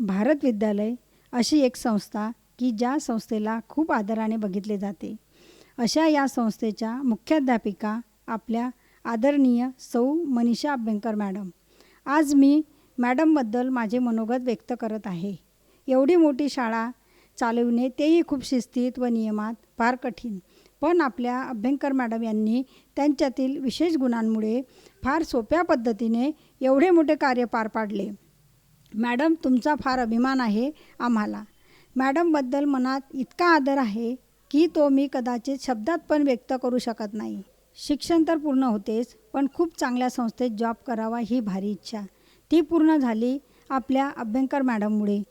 भारत विद्यालय अशी एक संस्था की ज्या संस्थेला खूप आदराने बघितले जाते. अशा या संस्थेच्या मुख्याध्यापिका आपल्या आदरणीय सौ मनीषा अभ्यंकर मॅडम. आज मी मॅडमबद्दल माझे मनोगत व्यक्त करत आहे. एवढी मोठी शाळा चालवणे तेही खूप शिस्तीत व नियमात फार कठीण, पण आपल्या अभ्यंकर मॅडम यांनी त्यांच्यातील विशेष गुणांमुळे फार सोप्या पद्धतीने एवढे मोठे कार्य पार पाडले. मॅडम, तुमचा फार अभिमान आहे आम्हाला. मॅडमबद्दल मनात इतका आदर आहे की तो मी कदाचित शब्दात पण व्यक्त करू शकत नाही. शिक्षण तर पूर्ण होतेच, पण खूप चांगल्या संस्थेत जॉब करावा ही भारी इच्छा. ती पूर्ण झाली आपल्या अभ्यंकर मॅडममुळे.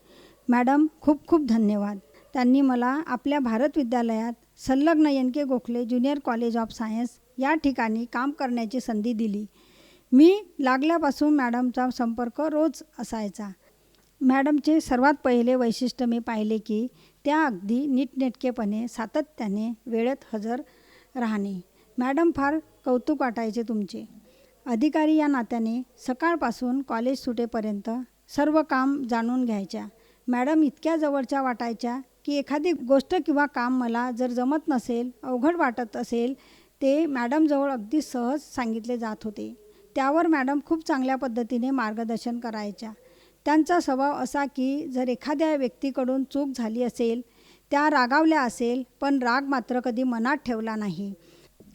मॅडम, खूप खूप धन्यवाद. त्यांनी मला आपल्या भारत विद्यालयात संलग्न NK. Gokhale junior college of science या ठिकाणी काम करण्याची संधी दिली. मी लागल्यापासून मॅडमचा संपर्क रोज असायचा. मॅडमचे सर्वात पहिले वैशिष्ट्य मी पाहिले की त्या अगदी नीटनेटकेपणे सातत्याने वेळेत हजर राहणे. मॅडम, फार कौतुक वाटायचे तुमचे. अधिकारी या नात्याने सकाळपासून कॉलेज सुटेपर्यंत सर्व काम जाणून घ्यायच्या. मॅडम इतक्या जवळच्या वाटायच्या की एखादी गोष्ट किंवा काम मला जर जमत नसेल, अवघड वाटत असेल, ते मॅडमजवळ अगदी सहज सांगितले जात होते. त्यावर मॅडम खूप चांगल्या पद्धतीने मार्गदर्शन करायच्या. त्यांचा स्वभाव असा की जर एखाद्या व्यक्तीकडून चूक झाली असेल, त्या रागावल्या असेल, पण राग मात्र कधी मनात ठेवला नाही.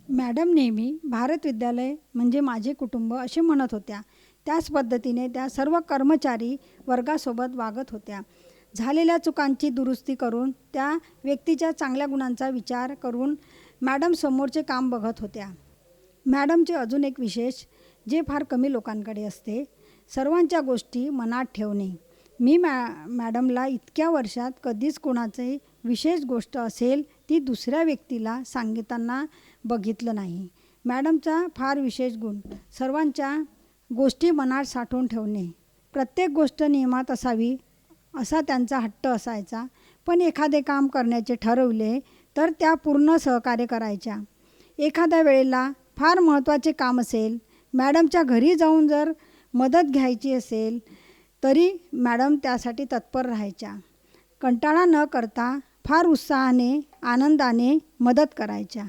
मॅडम नेहमी भारत विद्यालय म्हणजे माझे कुटुंब असे म्हणत होत्या. त्याच पद्धतीने त्या सर्व कर्मचारी वर्गासोबत वागत होत्या. झालेल्या चुकांची दुरुस्ती करून त्या व्यक्तीच्या चांगल्या गुणांचा विचार करून मॅडम समोरचे काम बघत होत्या. मॅडमचे अजून एक विशेष जे फार कमी लोकांकडे असते, सर्वांच्या गोष्टी मनात ठेवणे. मी मॅडमला इतक्या वर्षात कधीच कोणाची विशेष गोष्ट असेल ती दुसऱ्या व्यक्तीला सांगताना बघितलं नाही. मॅडमचा फार विशेष गुण सर्वांच्या गोष्टी मनात साठवून ठेवणे. प्रत्येक गोष्ट नियमात असावी असा त्यांचा हट्ट असायचा, पण एखादे काम करण्याचे ठरवले तर त्या पूर्ण सहकार्य करायच्या. एखाद्या वेळेला फार महत्त्वाचे काम असेल, मॅडमच्या घरी जाऊन जर मदत घ्यायची असेल तरी मॅडम त्यासाठी तत्पर राहायच्या. कंटाळा न करता फार उत्साहाने आनंदाने मदत करायच्या.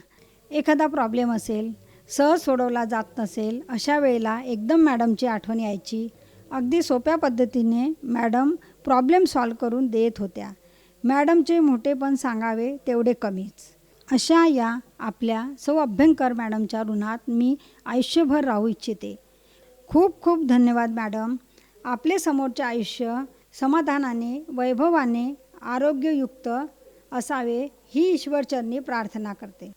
एखादा प्रॉब्लेम असेल, सहज सोडवला जात नसेल, अशा वेळेला एकदम मॅडमची आठवण यायची. अगदी सोप्या पद्धतीने मॅडम प्रॉब्लेम सॉल्व करून देत होत्या. मॅडमचे मोठेपण सांगावे तेवढे कमीच. अशा या आपल्या सौ अभ्यंकर मॅडमच्या ऋणात मी आयुष्यभर राहू इच्छिते. खूप खूप धन्यवाद मॅडम. आपले समोरचे आयुष्य समाधानाने, वैभवाने, आरोग्ययुक्त असावे ही ईश्वरचरणी प्रार्थना करते.